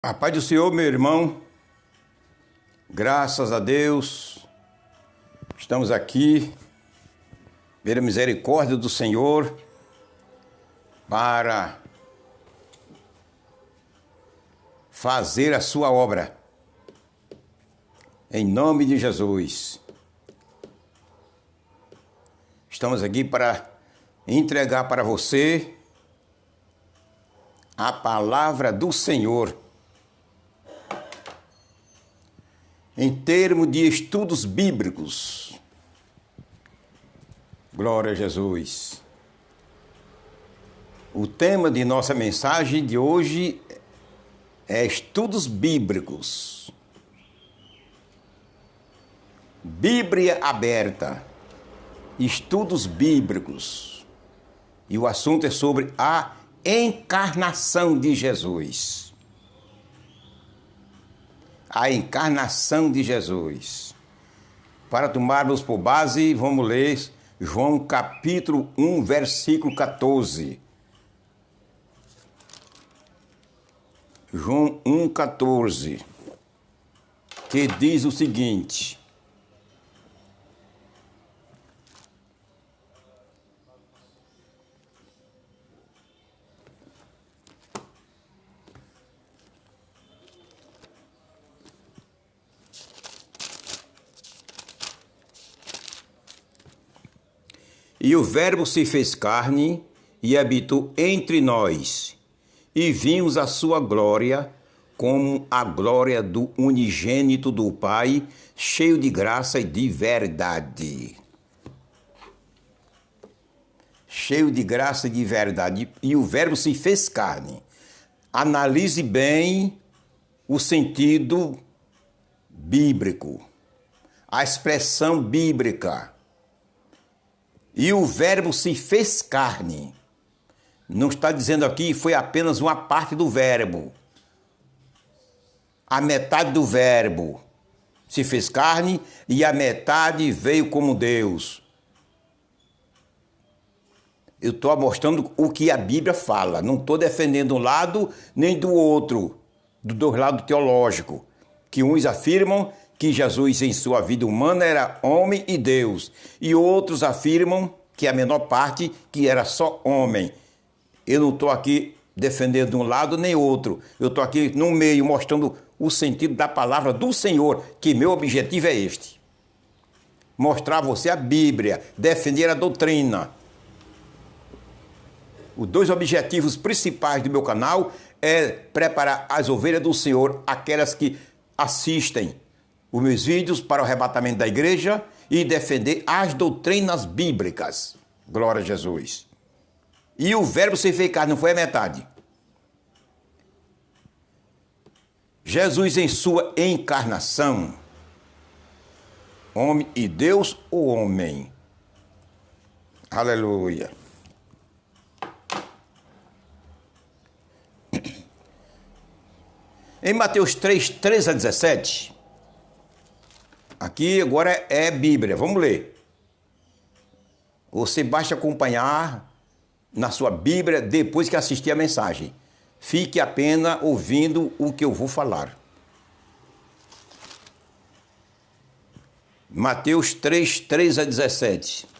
A paz do Senhor, meu irmão, graças a Deus, estamos aqui, pela misericórdia do Senhor, para fazer a sua obra, em nome de Jesus. Estamos aqui para entregar para você a palavra do Senhor, em termos de estudos bíblicos. Glória a Jesus. O tema de nossa mensagem de hoje é estudos bíblicos. Bíblia aberta. Estudos bíblicos. E o assunto é sobre a encarnação de Jesus. A encarnação de Jesus. Para tomarmos por base, vamos ler João capítulo 1, versículo 14. João 1,14, que diz o seguinte: e o Verbo se fez carne e habitou entre nós, e vimos a sua glória, como a glória do unigênito do Pai, cheio de graça e de verdade. Cheio de graça e de verdade. E o Verbo se fez carne. Analise bem o sentido bíblico, a expressão bíblica. E o Verbo se fez carne. Não está dizendo aqui que foi apenas uma parte do Verbo. A metade do Verbo se fez carne e a metade veio como Deus. Eu estou mostrando o que a Bíblia fala. Não estou defendendo um lado nem do outro, dos dois lados teológicos. Que uns afirmam que Jesus em sua vida humana era homem e Deus. E outros afirmam que a menor parte que era só homem. Eu não estou aqui defendendo um lado nem outro. Eu estou aqui no meio mostrando o sentido da palavra do Senhor, que meu objetivo é este. Mostrar a você a Bíblia, defender a doutrina. Os dois objetivos principais do meu canal é preparar as ovelhas do Senhor, aquelas que assistem os meus vídeos para o arrebatamento da igreja e defender as doutrinas bíblicas. Glória a Jesus. E o Verbo se fez carne, não foi a metade. Jesus em sua encarnação, homem e Deus, o homem. Aleluia. Em Mateus 3, 13 a 17, aqui agora é Bíblia, vamos ler. Você basta acompanhar na sua Bíblia depois que assistir a mensagem. Fique apenas ouvindo o que eu vou falar. Mateus 3, 13 a 17.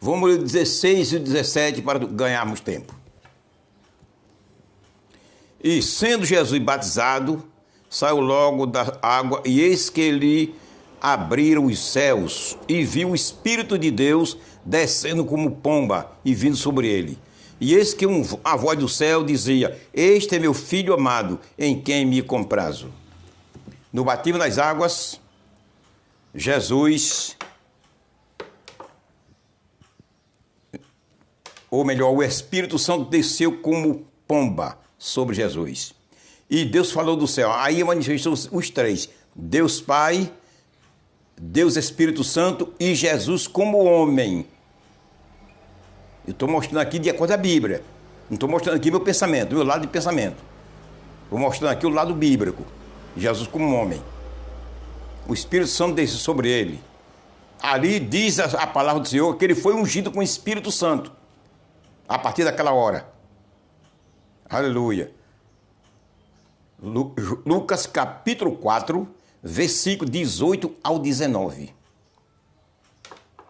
Vamos ler 16 e 17 para ganharmos tempo. E sendo Jesus batizado, saiu logo da água, e eis que lhe abriram os céus, e viu o Espírito de Deus descendo como pomba e vindo sobre ele. E eis que a voz do céu dizia: Este é meu Filho amado, em quem me comprazo. No batismo nas águas, Jesus, ou melhor, o Espírito Santo desceu como pomba sobre Jesus. E Deus falou do céu. Aí manifestou os três: Deus Pai, Deus Espírito Santo e Jesus como homem. Eu estou mostrando aqui de acordo com a Bíblia. Não estou mostrando aqui meu pensamento, meu lado de pensamento. Estou mostrando aqui o lado bíblico. Jesus como homem. O Espírito Santo desceu sobre ele. Ali diz a palavra do Senhor que ele foi ungido com o Espírito Santo. A partir daquela hora. Aleluia. Lucas capítulo 4, versículo 18 ao 19.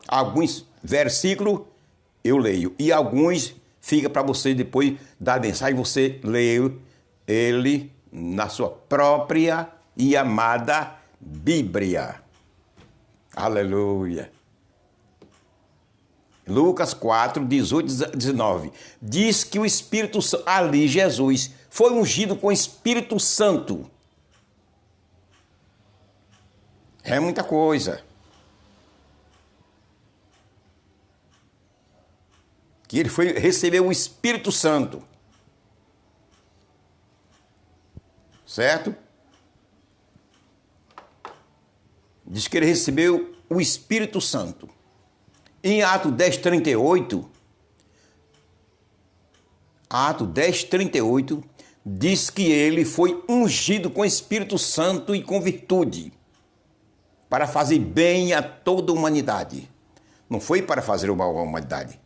Alguns versículos eu leio e alguns fica para você depois da mensagem, você lê ele na sua própria e amada Bíblia. Aleluia. Lucas 4, 18 e 19. Diz que o Espírito Santo, ali Jesus, foi ungido com o Espírito Santo. É muita coisa. Que ele recebeu o Espírito Santo. Certo? Diz que ele recebeu o Espírito Santo. Em Atos 10:38, diz que ele foi ungido com o Espírito Santo e com virtude, para fazer bem a toda a humanidade. Não foi para fazer o mal à humanidade,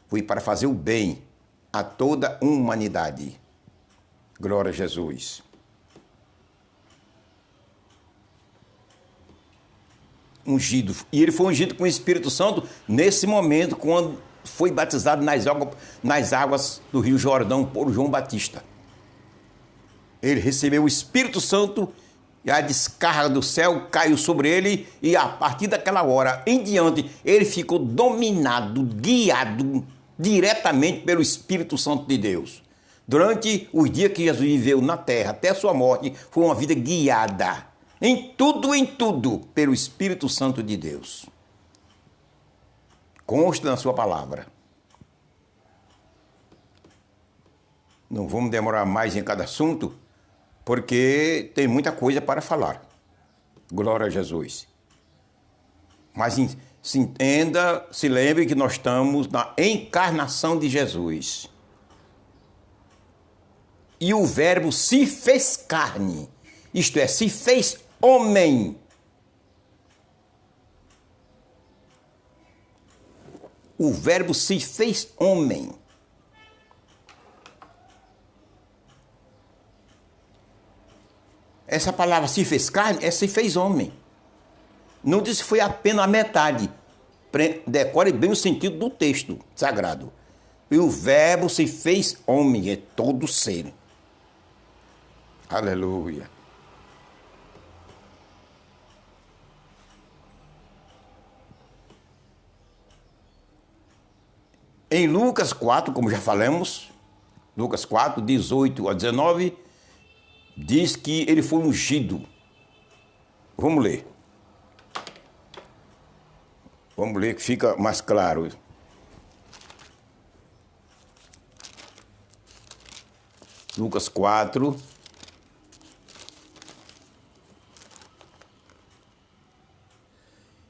foi para fazer o bem a toda a humanidade. Glória a Jesus. Ungido. E ele foi ungido com o Espírito Santo nesse momento, quando foi batizado nas águas do Rio Jordão por João Batista. Ele recebeu o Espírito Santo e a descarga do céu caiu sobre ele, e a partir daquela hora em diante ele ficou dominado, guiado diretamente pelo Espírito Santo de Deus. Durante os dias que Jesus viveu na terra até a sua morte, foi uma vida guiada em tudo, pelo Espírito Santo de Deus. Consta na sua palavra. Não vamos demorar mais em cada assunto, porque tem muita coisa para falar. Glória a Jesus. Mas se entenda, se lembre que nós estamos na encarnação de Jesus. E o Verbo se fez carne, isto é, se fez homem. O Verbo se fez homem. Essa palavra se fez carne é se fez homem. Não diz que foi apenas a metade. Decore bem o sentido do texto sagrado. E o Verbo se fez homem, é todo ser. Aleluia. Em Lucas 4, como já falamos, Lucas 4, 18 a 19, diz que ele foi ungido. Vamos ler. Vamos ler que fica mais claro. Lucas 4.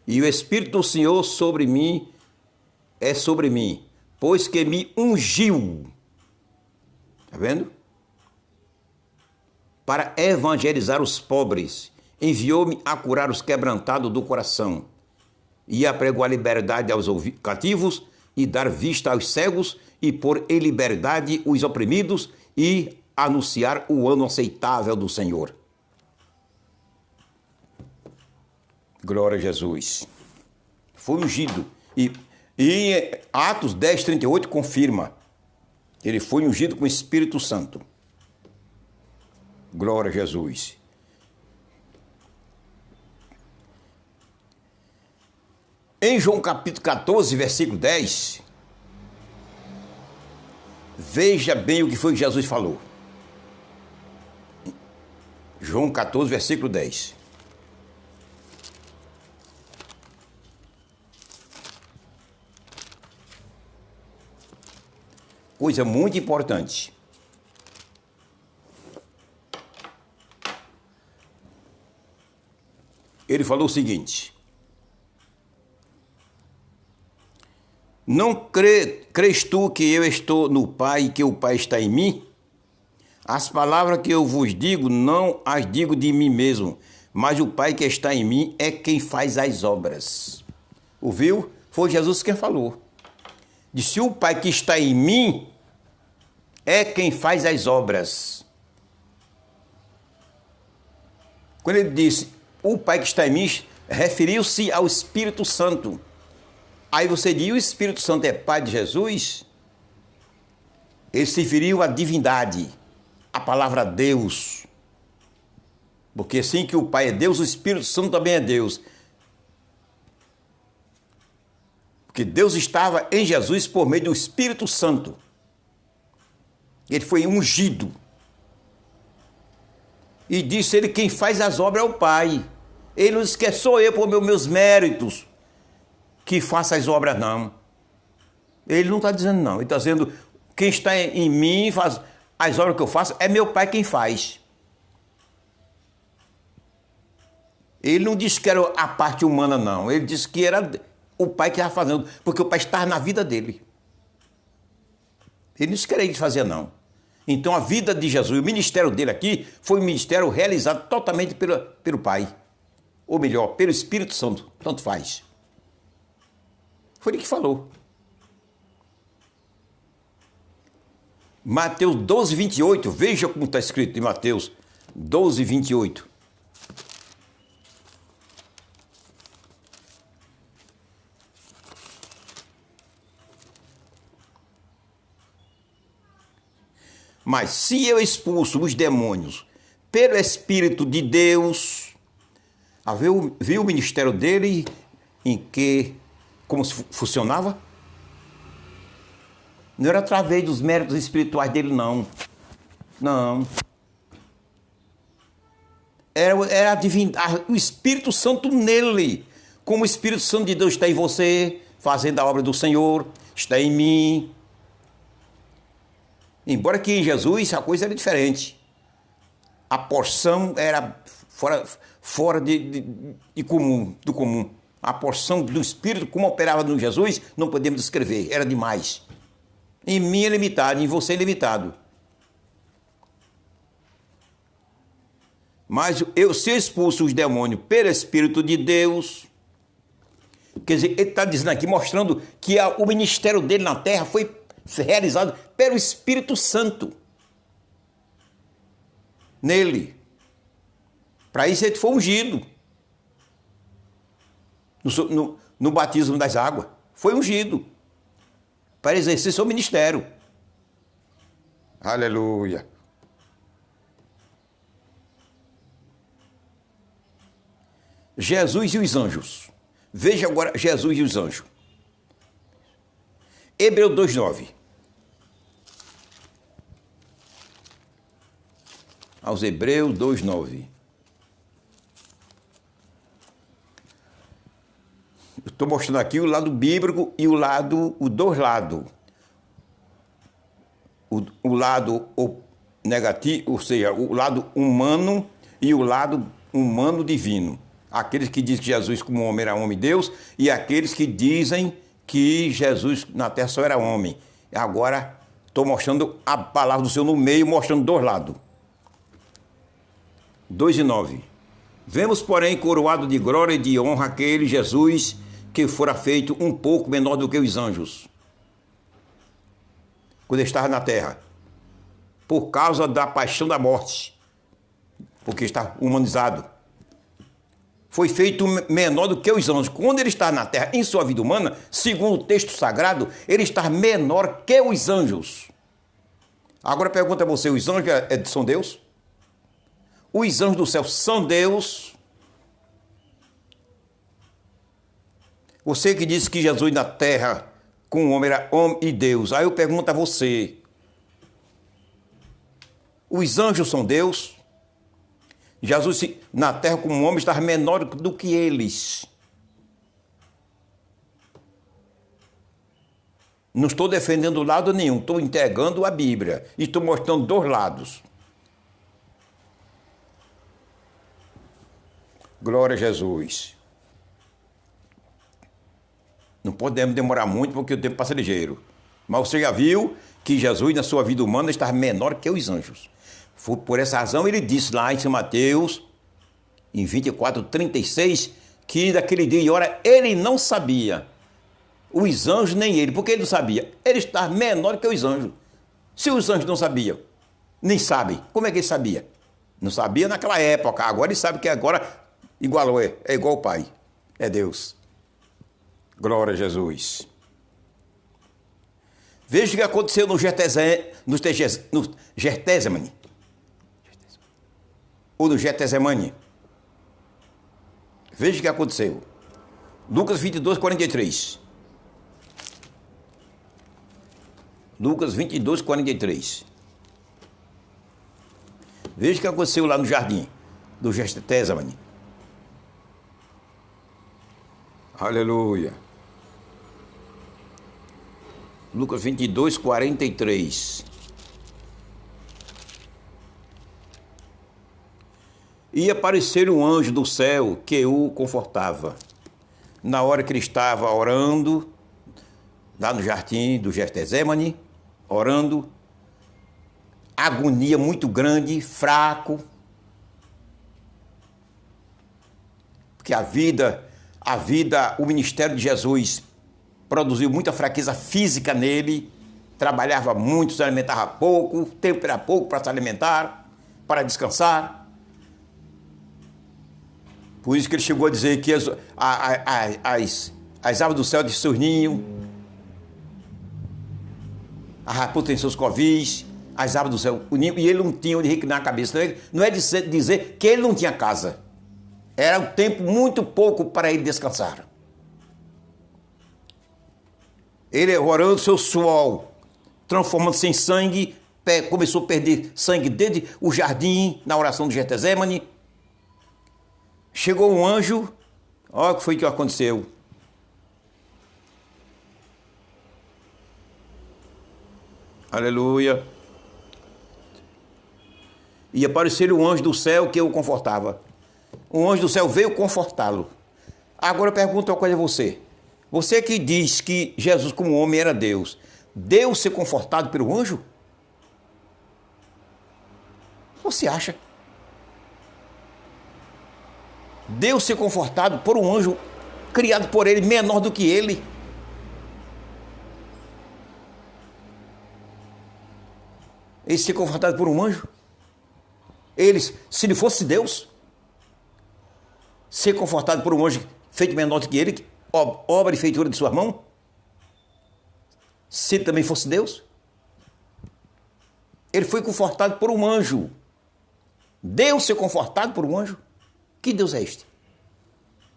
E o Espírito do Senhor sobre mim é sobre mim, pois que me ungiu. Está vendo? Para evangelizar os pobres, enviou-me a curar os quebrantados do coração, e a pregoar liberdade aos cativos, e dar vista aos cegos, e pôr em liberdade os oprimidos, e anunciar o ano aceitável do Senhor. Glória a Jesus. Foi ungido. E Atos 10:38 confirma. Ele foi ungido com o Espírito Santo. Glória a Jesus. Em João capítulo 14, versículo 10, veja bem o que foi que Jesus falou. João 14, versículo 10. Coisa muito importante. Ele falou o seguinte: Não crês tu que eu estou no Pai e que o Pai está em mim? As palavras que eu vos digo, não as digo de mim mesmo, mas o Pai que está em mim é quem faz as obras. Ouviu? Foi Jesus quem falou. Disse: o Pai que está em mim é quem faz as obras. Quando ele disse o Pai que está em mim, referiu-se ao Espírito Santo. Aí você diz: o Espírito Santo é Pai de Jesus? Ele se referiu à divindade, à palavra Deus. Porque assim que o Pai é Deus, o Espírito Santo também é Deus. Porque Deus estava em Jesus por meio do Espírito Santo. Ele foi ungido. E disse ele: quem faz as obras é o Pai. Ele não disse que sou eu por meus méritos que faça as obras, não. Ele não está dizendo não. Ele está dizendo: quem está em mim faz as obras que eu faço, é meu Pai quem faz. Ele não disse que era a parte humana, não. Ele disse que era o Pai que estava fazendo, porque o Pai estava na vida dele. Ele não disse que era ele que fazia, não. Então a vida de Jesus, o ministério dele aqui, foi um ministério realizado totalmente pelo Pai. Ou melhor, pelo Espírito Santo, tanto faz. Foi ele que falou. Mateus 12, 28, veja como está escrito em Mateus 12, 28. Mas se eu expulso os demônios pelo Espírito de Deus, viu o ministério dele em que, como funcionava? Não era através dos méritos espirituais dele, não. Não. Era o Espírito Santo nele. Como o Espírito Santo de Deus está em você, fazendo a obra do Senhor, está em mim. Embora que em Jesus a coisa era diferente. A porção era fora do comum. A porção do Espírito, como operava no Jesus, não podemos descrever, era demais. Em mim é limitado, em você é limitado. Mas se eu expulso os demônios pelo Espírito de Deus, quer dizer, ele está dizendo aqui, mostrando que o ministério dele na terra foi realizado pelo Espírito Santo. Nele. Para isso ele foi ungido. No batismo das águas. Foi ungido. Para exercer seu ministério. Aleluia. Jesus e os anjos. Veja agora Jesus e os anjos. Hebreus 2,9. Aos Hebreus 2,9. Eu estou mostrando aqui o lado bíblico e os dois lados. O lado negativo, ou seja, o lado humano e o lado humano divino. Aqueles que dizem que Jesus como homem era homem Deus e aqueles que dizem que Jesus na terra só era homem. Agora estou mostrando a palavra do Senhor no meio, mostrando dois lados. 2:9. Vemos, porém, coroado de glória e de honra aquele Jesus que fora feito um pouco menor do que os anjos, quando ele estava na terra, por causa da paixão da morte, porque está humanizado. Foi feito menor do que os anjos. Quando ele está na terra, em sua vida humana, segundo o texto sagrado, ele está menor que os anjos. Agora pergunta a você, os anjos são Deus? Os anjos do céu são Deus? Você que disse que Jesus na terra, com o homem, era homem e Deus. Aí eu pergunto a você, os anjos são Deus? Jesus na terra como homem estava menor do que eles. Não estou defendendo lado nenhum, estou entregando a Bíblia e estou mostrando dois lados. Glória a Jesus. Não podemos demorar muito porque o tempo passa ligeiro. Mas você já viu que Jesus, na sua vida humana, estava menor que os anjos. Foi por essa razão ele disse lá em São Mateus, em 24:36, que daquele dia e hora ele não sabia. Os anjos nem ele. Por que ele não sabia? Ele estava menor que os anjos. Se os anjos não sabiam, nem sabem, como é que ele sabia? Não sabia naquela época. Agora ele sabe que agora igualou, é igual o Pai. É Deus. Glória a Jesus. Veja o que aconteceu no Getsemane. Ou no Getsemane. Veja o que aconteceu. Lucas 22:43. Lucas 22:43. Veja o que aconteceu lá no jardim do Getsemane. Aleluia. Lucas 22:43. E apareceu um anjo do céu que o confortava. Na hora que ele estava orando, lá no jardim do Getsemane, orando, agonia muito grande, fraco, porque o ministério de Jesus produziu muita fraqueza física nele, trabalhava muito, se alimentava pouco, o tempo era pouco para se alimentar, para descansar. Por isso que ele chegou a dizer que as aves do céu de seus ninhos, a raposa tem seus covis, as aves do céu, o ninho, e ele não tinha onde reclinar a cabeça. Não é dizer que ele não tinha casa. Era um tempo muito pouco para ele descansar. Ele orando seu suor, transformando-se em sangue, começou a perder sangue desde o jardim, na oração do Getsemane. Chegou um anjo, olha o que foi que aconteceu. Aleluia. E apareceu um anjo do céu que o confortava. Um anjo do céu veio confortá-lo. Agora eu pergunto uma coisa a você. Você que diz que Jesus como homem era Deus, Deus ser confortado pelo anjo? Você acha? Deus ser confortado por um anjo criado por ele, menor do que ele? Ele ser confortado por um anjo? Ele, se ele fosse Deus, ser confortado por um anjo feito menor do que ele, obra e feitura de sua mão? Se ele também fosse Deus? Ele foi confortado por um anjo. Deus ser confortado por um anjo? Que Deus é este?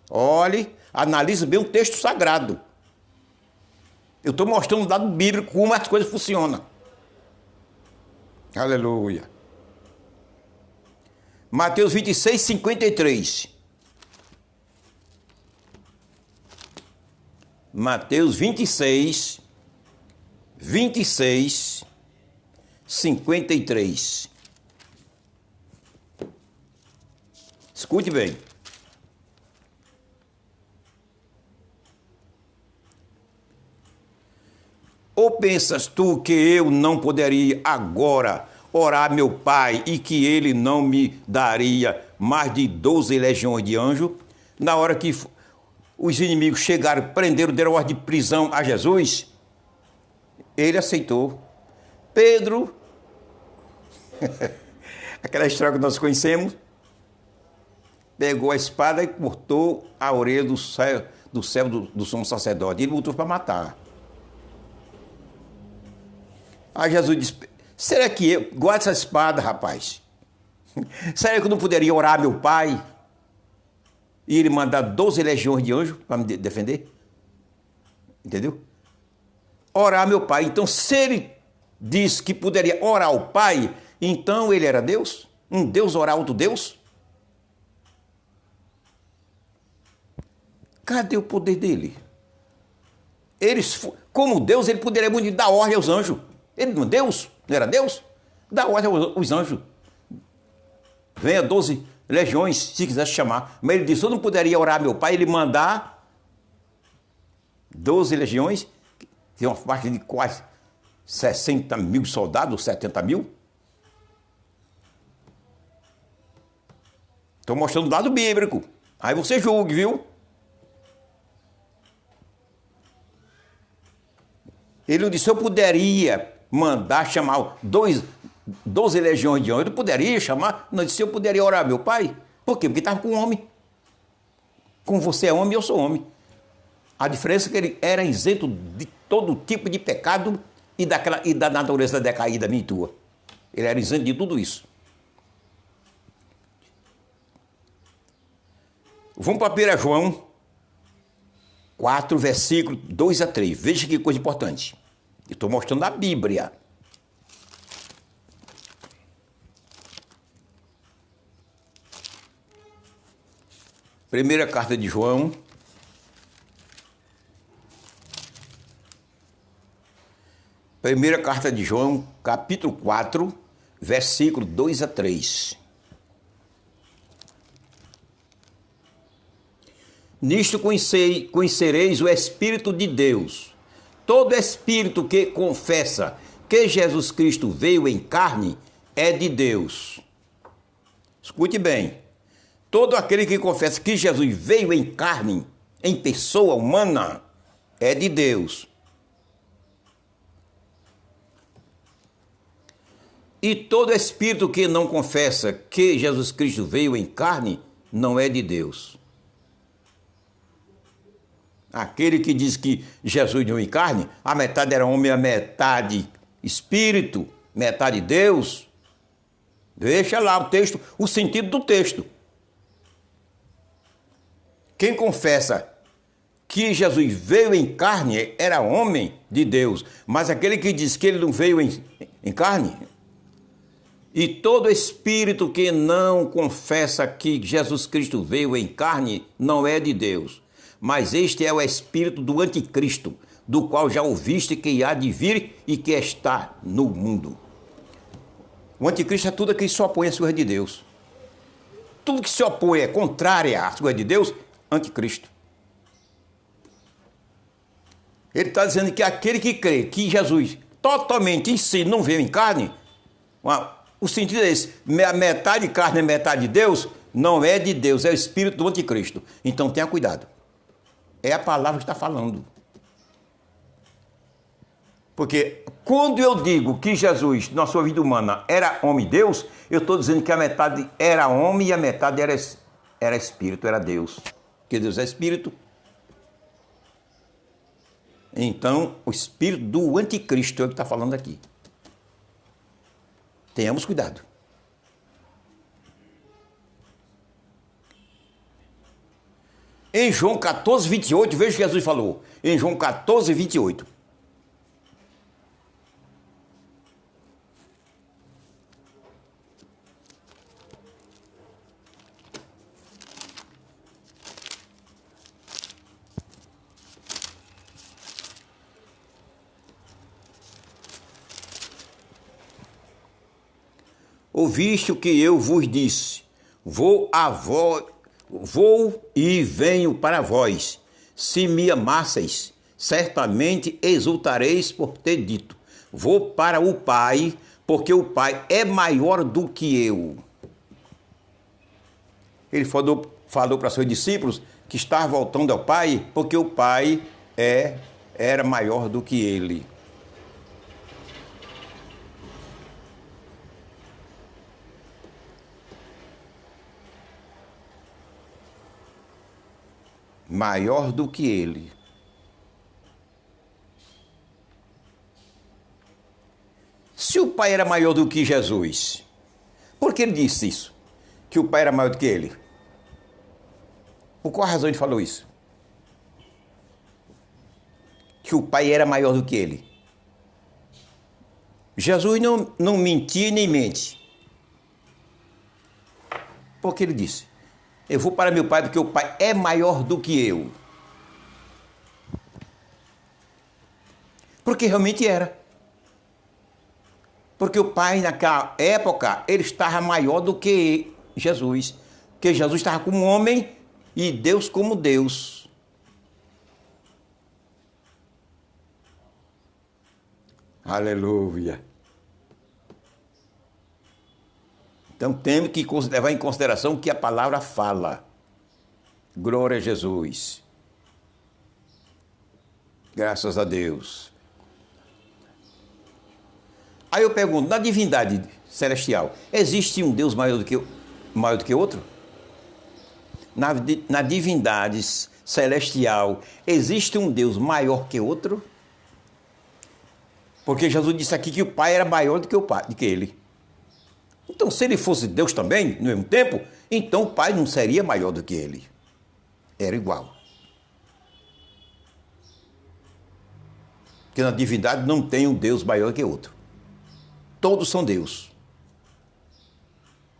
Olhe, analise bem o texto sagrado. Eu estou mostrando um dado bíblico como as coisas funcionam. Aleluia. Mateus 26:53. Mateus 26:53. Escute bem. Ou pensas tu que eu não poderia agora orar a meu Pai e que ele não me daria mais de 12 legiões de anjos? Na hora que os inimigos chegaram, prenderam, deram ordem de prisão a Jesus, ele aceitou. Pedro, aquela história que nós conhecemos, pegou a espada e cortou a orelha do servo do sumo sacerdote. Ele botou para matar. Aí Jesus disse, será que eu guardo essa espada, rapaz? Será que eu não poderia orar a meu Pai e ele mandar 12 legiões de anjos para me defender? Entendeu? Orar a meu Pai. Então, se ele disse que poderia orar ao Pai, então ele era Deus? Um Deus orar outro Deus? Cadê o poder dele? Como Deus, ele poderia muito dar ordem aos anjos. Ele não é Deus? Não era Deus? Dá ordem aos anjos. Venha 12 legiões, se quisesse chamar. Mas ele disse, eu não poderia orar a meu Pai, ele mandar 12 legiões, tem uma faixa de quase 60 mil soldados, 70 mil. Estou mostrando o lado bíblico. Aí você julgue, viu? Ele não disse, eu poderia mandar chamar 12 legiões de anjos. Eu poderia chamar? Não disse, eu poderia orar, meu pai. Por quê? Porque estava com um homem. Como você é homem, eu sou homem. A diferença é que ele era isento de todo tipo de pecado e da natureza decaída minha e tua. Ele era isento de tudo isso. Vamos para 1 João 4, versículo 2 a 3. Veja que coisa importante. Eu estou mostrando a Bíblia. Primeira carta de João. Primeira carta de João, capítulo 4, versículo 2 a 3. Nisto conhecereis o Espírito de Deus. Todo espírito que confessa que Jesus Cristo veio em carne é de Deus. Escute bem. Todo aquele que confessa que Jesus veio em carne, em pessoa humana, é de Deus. E todo espírito que não confessa que Jesus Cristo veio em carne, não é de Deus. Aquele que diz que Jesus veio em carne, a metade era homem, a metade espírito, metade Deus. Deixa lá o texto, o sentido do texto. Quem confessa que Jesus veio em carne era homem de Deus, mas aquele que diz que ele não veio em carne, e todo espírito que não confessa que Jesus Cristo veio em carne não é de Deus, mas este é o espírito do anticristo, do qual já ouviste que há de vir e que está no mundo. O anticristo é tudo que se opõe às coisas de Deus. Tudo que se opõe é contrário às coisas de Deus, anticristo. Ele está dizendo que aquele que crê que Jesus totalmente em si não veio em carne, o sentido é esse, metade carne e metade Deus, não é de Deus, é o espírito do anticristo. Então tenha cuidado. É a palavra que está falando. Porque quando eu digo que Jesus, na sua vida humana, era homem e Deus, eu estou dizendo que a metade era homem e a metade era espírito, era Deus. Porque Deus é espírito. Então, o espírito do anticristo é o que está falando aqui. Tenhamos cuidado. Em João 14, 28, veja o que Jesus falou. Em João 14, 28. Ouviste o que eu vos disse, vou e venho para vós. Se me amasseis, certamente exultareis por ter dito, vou para o Pai, porque o Pai é maior do que eu. Ele falou para seus discípulos que estava voltando ao Pai, porque o Pai era maior do que ele. Maior do que ele. Se o Pai era maior do que Jesus, por que ele disse isso? Que o Pai era maior do que ele? Por qual razão ele falou isso? Que o Pai era maior do que ele. Jesus não mentia nem mente. Porque ele disse, eu vou para meu Pai porque o Pai é maior do que eu. Porque realmente era. Porque o Pai naquela época, ele estava maior do que Jesus. Porque Jesus estava como homem e Deus como Deus. Aleluia. Então temos que levar em consideração o que a palavra fala. Glória a Jesus. Graças a Deus. Aí eu pergunto, na divindade celestial, existe um Deus maior do que outro? Na divindade celestial, existe um Deus maior que outro? Porque Jesus disse aqui que o Pai era maior do que ele. Então, se ele fosse Deus também, no mesmo tempo, então o Pai não seria maior do que ele. Era igual. Porque na divindade não tem um Deus maior que outro. Todos são Deus.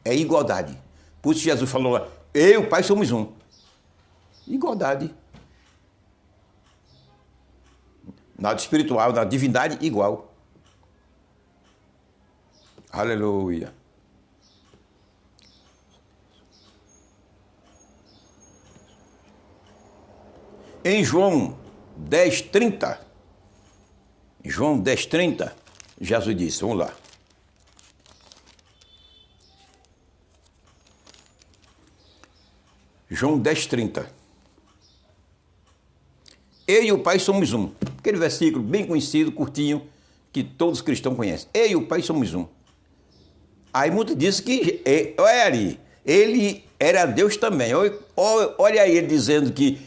É igualdade. Por isso Jesus falou lá, eu e o Pai somos um. Igualdade. Na espiritual, na divindade, igual. Aleluia. Em João 10:30, João 10:30, Jesus disse, vamos lá. João 10:30. Eu e o Pai somos um. Aquele versículo bem conhecido, curtinho, que todos os cristãos conhecem. Eu e o Pai somos um. Aí muitos dizem que, olha ali, ele era Deus também. Olha aí ele dizendo que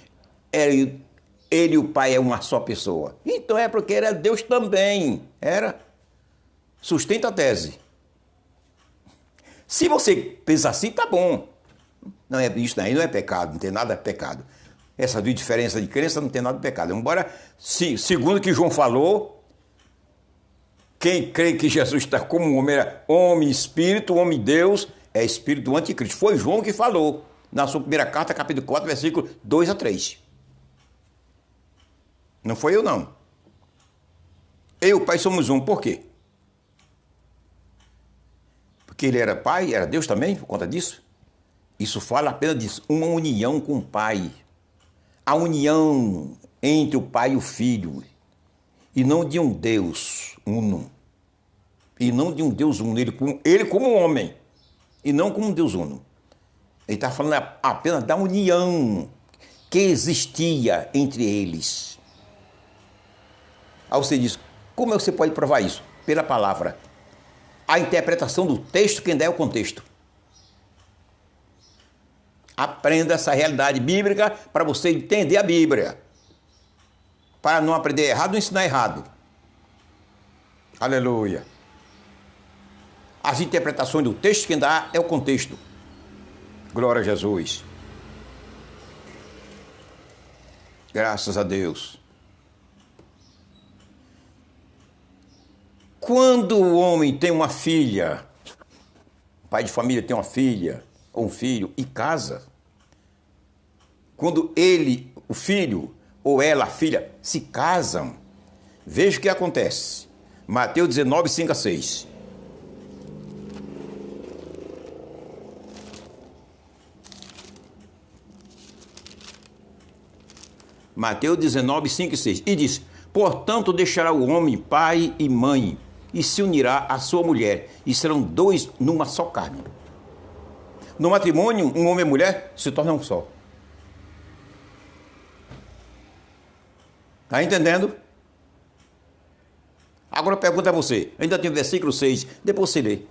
ele e o Pai é uma só pessoa. Então é porque era Deus também. Era. Sustenta a tese. Se você pensa assim, tá bom. Não é, isso aí não é pecado, não tem nada de pecado. Essa diferença de crença não tem nada de pecado. Embora, segundo o que João falou, quem crê que Jesus está como homem, era homem espírito, homem Deus, é espírito do anticristo. Foi João que falou, na sua primeira carta, capítulo 4, versículo 2-3. Não foi eu, não. Eu e o Pai somos um. Por quê? Porque ele era Pai, era Deus também, por conta disso? Isso fala apenas disso, uma união com o Pai. A união entre o Pai e o Filho. E não de um Deus uno. E não de um Deus uno. Ele como homem. E não como um Deus uno. Ele está falando apenas da união que existia entre eles. Aí você diz, como você pode provar isso? Pela palavra. A interpretação do texto, quem dá é o contexto. Aprenda essa realidade bíblica para você entender a Bíblia. Para não aprender errado, não ensinar errado. Aleluia. As interpretações do texto, quem dá é o contexto. Glória a Jesus. Graças a Deus. Quando o homem tem uma filha, o pai de família tem uma filha ou um filho e casa, quando ele, o filho ou ela, a filha, se casam, veja o que acontece. Mateus 19, 5-6. Mateus 19, 5 e 6. E diz, portanto deixará o homem pai e mãe, e se unirá à sua mulher, e serão dois numa só carne. No matrimônio, um homem e mulher se tornam um só. Está entendendo? Agora eu pergunto a você, ainda tem o versículo 6, depois você lê.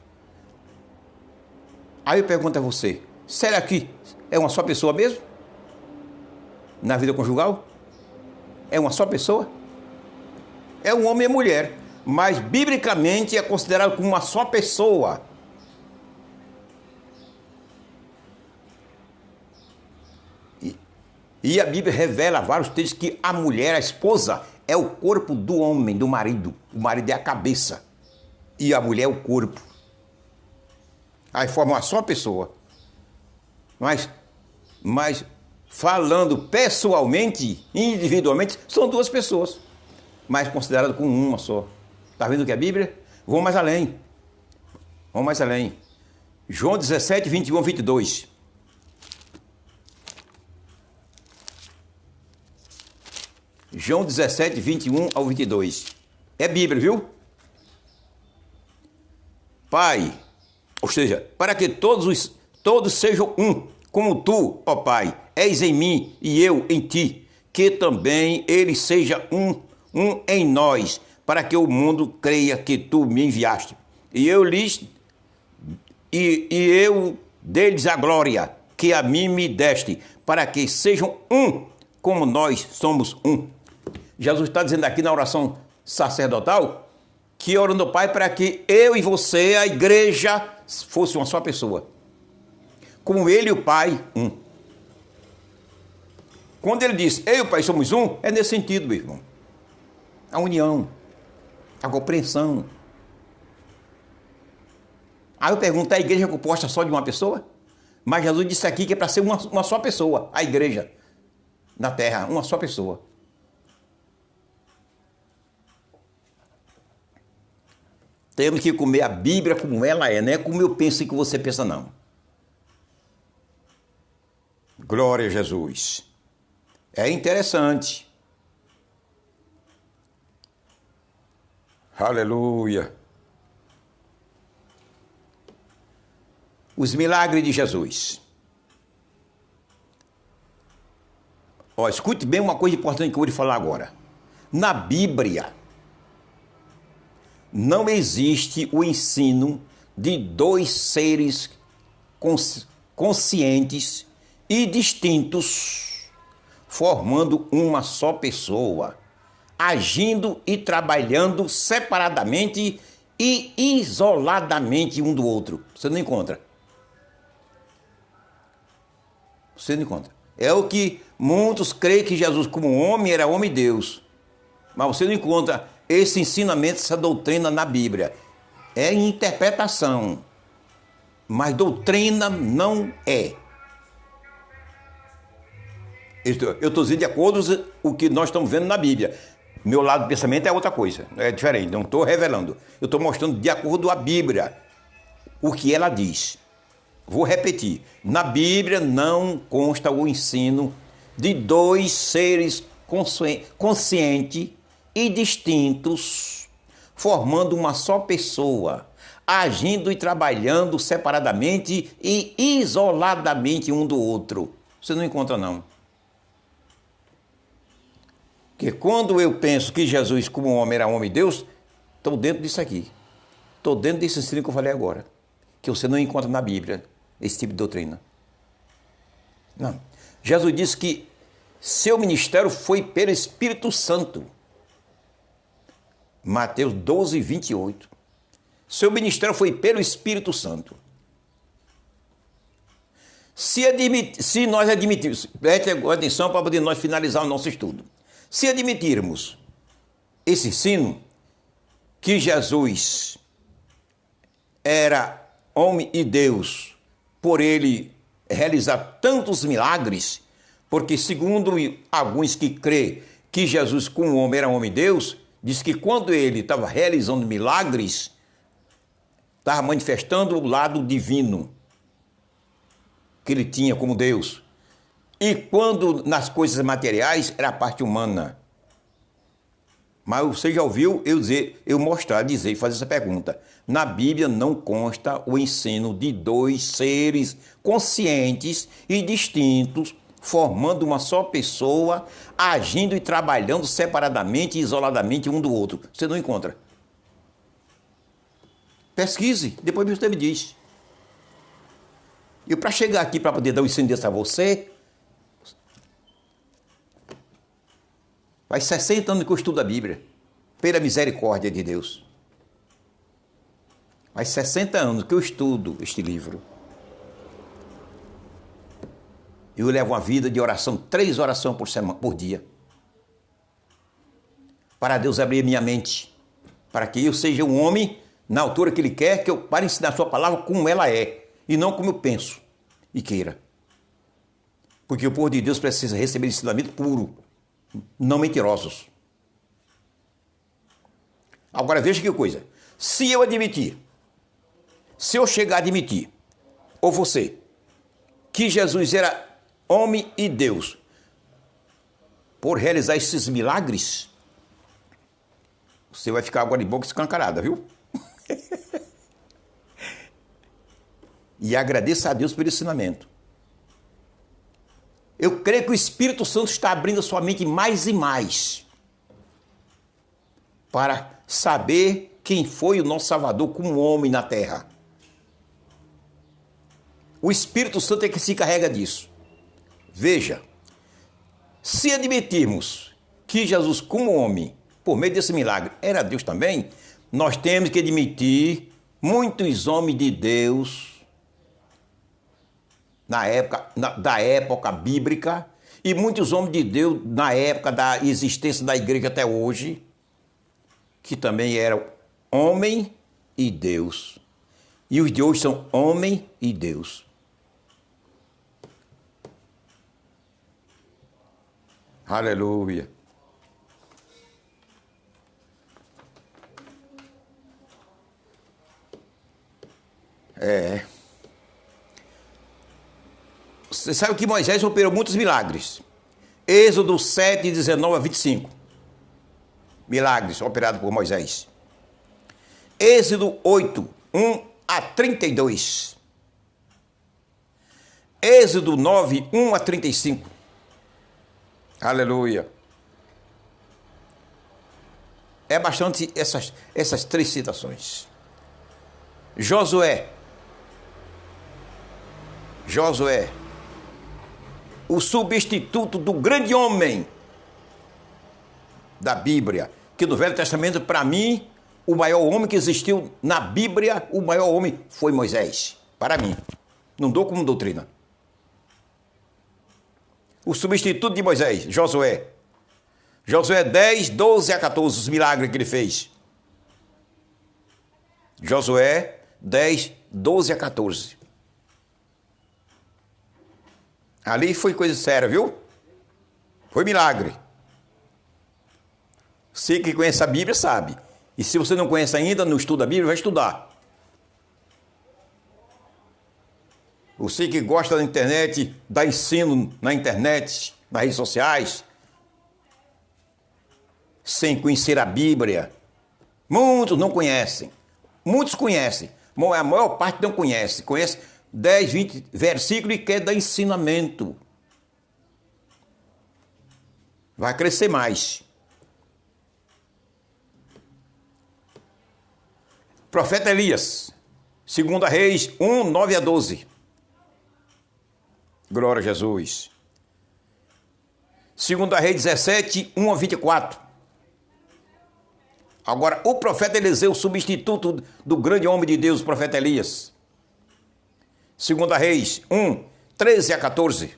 Aí eu pergunto a você, será que é uma só pessoa mesmo? Na vida conjugal? É uma só pessoa? É um homem e mulher, mas biblicamente é considerado como uma só pessoa. E a Bíblia revela vários textos que a mulher, a esposa, é o corpo do homem, do marido. O marido é a cabeça e a mulher é o corpo. Aí forma uma só pessoa. Mas falando pessoalmente, individualmente, são duas pessoas, mas considerado como uma só. Está vendo o que é a Bíblia? Vamos mais além. Vamos mais além. João 17, 21, 22. João 17, 21 ao 22. É Bíblia, viu? Pai, ou seja, para que todos sejam um, como tu, ó Pai, és em mim e eu em ti, que também ele seja um em nós, para que o mundo creia que tu me enviaste. E eu deles a glória que a mim me deste, para que sejam um, como nós somos um. Jesus está dizendo aqui na oração sacerdotal que orando ao Pai para que eu e você, a igreja, fosse uma só pessoa. Como ele e o Pai, um. Quando ele diz, eu e o Pai somos um, é nesse sentido, meu irmão. A união, a compreensão. Aí eu pergunto, a igreja é composta só de uma pessoa? Mas Jesus disse aqui que é para ser uma só pessoa, a igreja na terra, uma só pessoa. Temos que comer a Bíblia como ela é, não é como eu penso e que você pensa, não. Glória a Jesus. É interessante. Aleluia. Os milagres de Jesus. Ó, escute bem uma coisa importante que eu vou lhe falar agora. Na Bíblia, não existe o ensino de dois seres conscientes e distintos, formando uma só pessoa, agindo e trabalhando separadamente e isoladamente um do outro. Você não encontra. Você não encontra. É o que muitos creem que Jesus, como homem, era homem e Deus. Mas você não encontra esse ensinamento, essa doutrina na Bíblia. É interpretação. Mas doutrina não é. Eu estou dizendo de acordo com o que nós estamos vendo na Bíblia. Meu lado do pensamento é outra coisa. É diferente. Não estou revelando. Eu estou mostrando de acordo com a Bíblia o que ela diz. Vou repetir. Na Bíblia não consta o ensino de dois seres conscientes e distintos, formando uma só pessoa, agindo e trabalhando separadamente e isoladamente um do outro. Você não encontra, não. Porque quando eu penso que Jesus, como homem, era homem e Deus, estou dentro disso aqui. Estou dentro desse ensino que eu falei agora. Que você não encontra na Bíblia, esse tipo de doutrina. Não. Jesus disse que seu ministério foi pelo Espírito Santo. Mateus 12, 28. Seu ministério foi pelo Espírito Santo. Se nós admitirmos, preste atenção para poder nós finalizar o nosso estudo. Se admitirmos esse ensino, que Jesus era homem e Deus, por ele realizar tantos milagres, porque segundo alguns que crê que Jesus como homem era homem e Deus, diz que quando ele estava realizando milagres, estava manifestando o lado divino que ele tinha como Deus. E quando nas coisas materiais era a parte humana. Mas você já ouviu dizer e fazer essa pergunta. Na Bíblia não consta o ensino de dois seres conscientes e distintos, formando uma só pessoa, agindo e trabalhando separadamente e isoladamente um do outro. Você não encontra. Pesquise, depois você me diz. E para chegar aqui para poder dar um ensino desse a você, faz 60 anos que eu estudo a Bíblia, pela misericórdia de Deus. Faz 60 anos que eu estudo este livro. Eu levo uma vida de oração, 3 orações por dia. Para Deus abrir minha mente, para que eu seja um homem na altura que Ele quer, para ensinar a sua palavra como ela é, e não como eu penso e queira. Porque o povo de Deus precisa receber ensinamento puro, não mentirosos. Agora veja que coisa. Se eu chegar a admitir, ou você, que Jesus era homem e Deus, por realizar esses milagres, você vai ficar água de boca escancarada, viu? E agradeça a Deus pelo ensinamento. Eu creio que o Espírito Santo está abrindo a sua mente mais e mais para saber quem foi o nosso Salvador como homem na terra. O Espírito Santo é que se encarrega disso. Veja, se admitirmos que Jesus como homem, por meio desse milagre, era Deus também, nós temos que admitir muitos homens de Deus da época bíblica e muitos homens de Deus na época da existência da igreja até hoje, que também eram homem e Deus. E os de hoje são homem e Deus. Aleluia. Você sabe que Moisés operou muitos milagres. Êxodo 7, 19 a 25. Milagres operados por Moisés. Êxodo 8, 1 a 32. Êxodo 9, 1 a 35. Aleluia. É bastante essas três citações. Josué, o substituto do grande homem da Bíblia, que no Velho Testamento, para mim, o maior homem que existiu na Bíblia, o maior homem foi Moisés. Para mim. Não dou como doutrina. O substituto de Moisés, Josué. Josué 10, 12 a 14, os milagres que ele fez. Josué 10, 12 a 14. Ali foi coisa séria, viu? Foi milagre. Você que conhece a Bíblia sabe. E se você não conhece ainda, não estuda a Bíblia, vai estudar. Você que gosta da internet, dá ensino na internet, nas redes sociais, sem conhecer a Bíblia. Muitos não conhecem. Muitos conhecem. A maior parte não conhece. Conhece 10, 20 versículos e quer dar ensinamento. Vai crescer mais. Profeta Elias, 2 Reis 1, 9 a 12. Glória a Jesus. 2 Reis 17, 1 a 24. Agora, o profeta Eliseu, substituto do grande homem de Deus, o profeta Elias. 2 Reis 1, 13 a 14.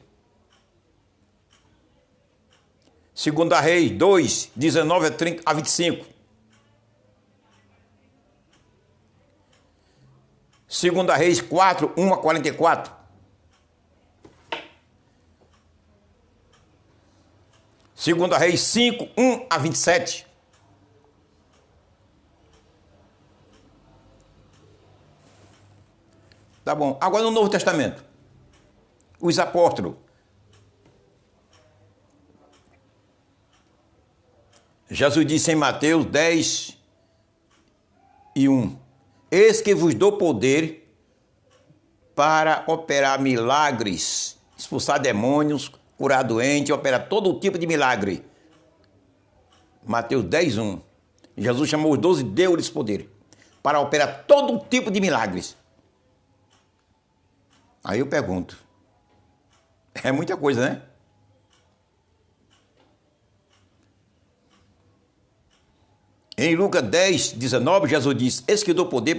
2 Reis 2, 19 a 25. 2 Reis 4, 1 a 44. 2 Reis 5, 1 a 27. Tá bom. Agora no Novo Testamento. Os apóstolos. Jesus disse em Mateus 10 e 1. Eis que vos dou poder para operar milagres, expulsar demônios, curar doente, operar todo tipo de milagre. Mateus 10, 1. Jesus chamou os 12 e deu-lhes poder para operar todo tipo de milagres. Aí eu pergunto, é muita coisa, né? Em Lucas 10, 19, Jesus diz, eis que dou poder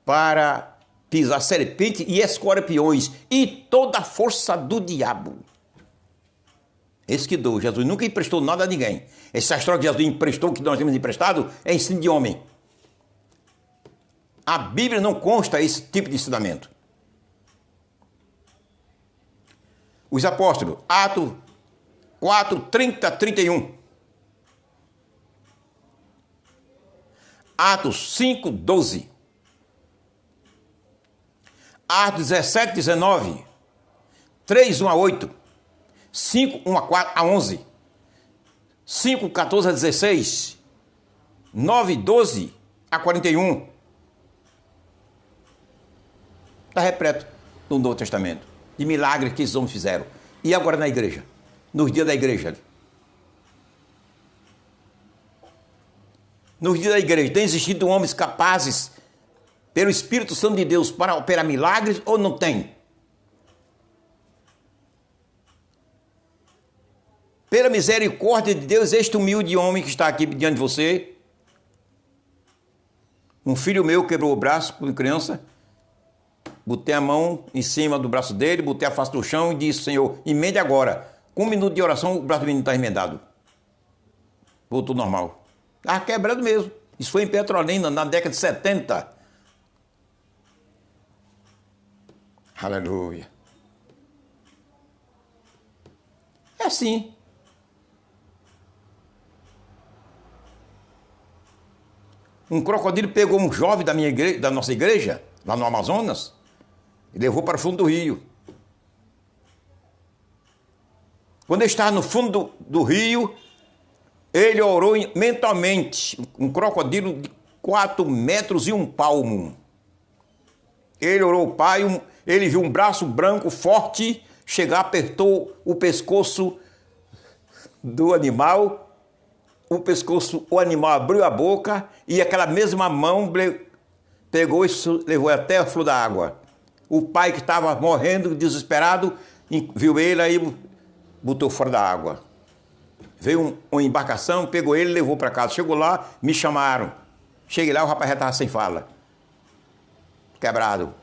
para pisar serpente e escorpiões e toda a força do diabo. Esse que dou. Jesus nunca emprestou nada a ninguém. Essa história que Jesus emprestou, que nós temos emprestado, é ensino de homem. A Bíblia não consta esse tipo de ensinamento. Os apóstolos, Atos 4, 30, 31. Atos 5, 12. Atos 17, 19. 3, 1 a 8. 5, 1 a 11. 5, 14 a 16. 9, 12 a 41. Está repleto no Novo Testamento de milagres que esses homens fizeram. E agora na igreja? Nos dias da igreja. Nos dias da igreja, tem existido homens capazes, pelo Espírito Santo de Deus, para operar milagres ou não tem? Pela misericórdia de Deus, este humilde homem que está aqui diante de você, um filho meu quebrou o braço quando criança, botei a mão em cima do braço dele, botei a face no chão e disse: Senhor, emende agora. Com 1 minuto de oração, o braço do menino está emendado. Voltou normal. Estava quebrado mesmo. Isso foi em Petrolina, na década de 70. Aleluia. É assim. Um crocodilo pegou um jovem da nossa igreja, lá no Amazonas, e levou para o fundo do rio. Quando ele estava no fundo do rio, ele orou mentalmente. Um crocodilo de 4 metros e 1 palmo. Ele orou o Pai, ele viu um braço branco forte chegar, apertou o pescoço do animal. O animal abriu a boca e aquela mesma mão pegou e levou até a flor da água. O pai, que estava morrendo, desesperado, viu ele, aí botou fora da água. Veio uma embarcação, pegou ele e levou para casa. Chegou lá, me chamaram. Cheguei lá, o rapaz já estava sem fala. Quebrado.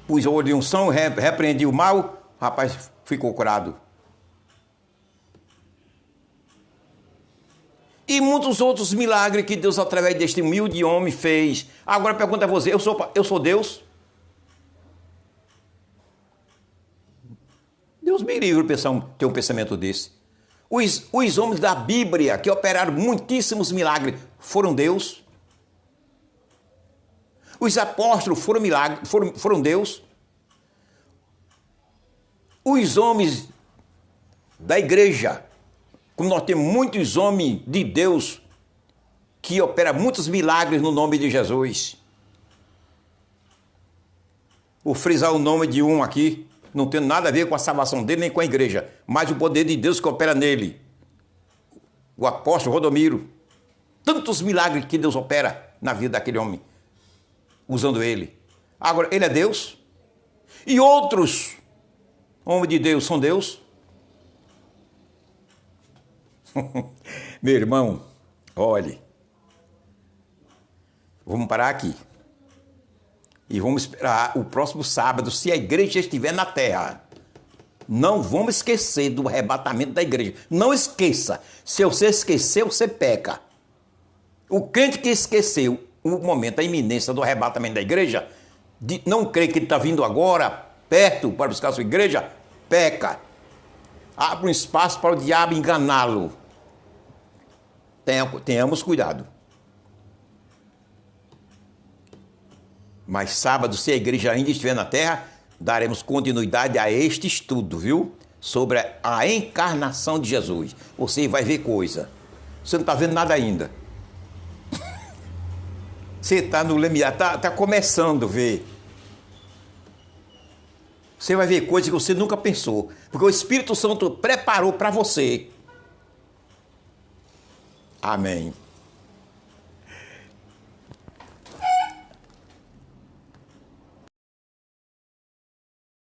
Pus o olho de unção, repreendi o mal, o rapaz ficou curado. E muitos outros milagres que Deus, através deste humilde homem, fez. Agora pergunta a você, eu sou Deus? Deus me livre ter um pensamento desse. Os homens da Bíblia, que operaram muitíssimos milagres, foram Deus? Os apóstolos foram Deus? Os homens da igreja, como nós temos muitos homens de Deus que operam muitos milagres no nome de Jesus. Vou frisar o nome de um aqui, não tem nada a ver com a salvação dele nem com a igreja, mas o poder de Deus que opera nele. O apóstolo Rodomiro. Tantos milagres que Deus opera na vida daquele homem, usando ele. Agora, ele é Deus? E outros homens de Deus são Deus? Meu irmão, olhe, vamos parar aqui e vamos esperar o próximo sábado, se a igreja estiver na terra. Não vamos esquecer do arrebatamento da igreja. Não esqueça. Se você esquecer, você peca. O crente que esqueceu o momento, a iminência do arrebatamento da igreja, não crê que ele está vindo agora, perto, para buscar a sua igreja, peca. Abre um espaço para o diabo enganá-lo. Tenhamos cuidado. Mas sábado, se a igreja ainda estiver na terra, daremos continuidade a este estudo, viu? Sobre a encarnação de Jesus. Você vai ver coisa. Você não está vendo nada ainda. Você está no limiar, está começando a ver. Você vai ver coisas que você nunca pensou. Porque o Espírito Santo preparou para você. Amém.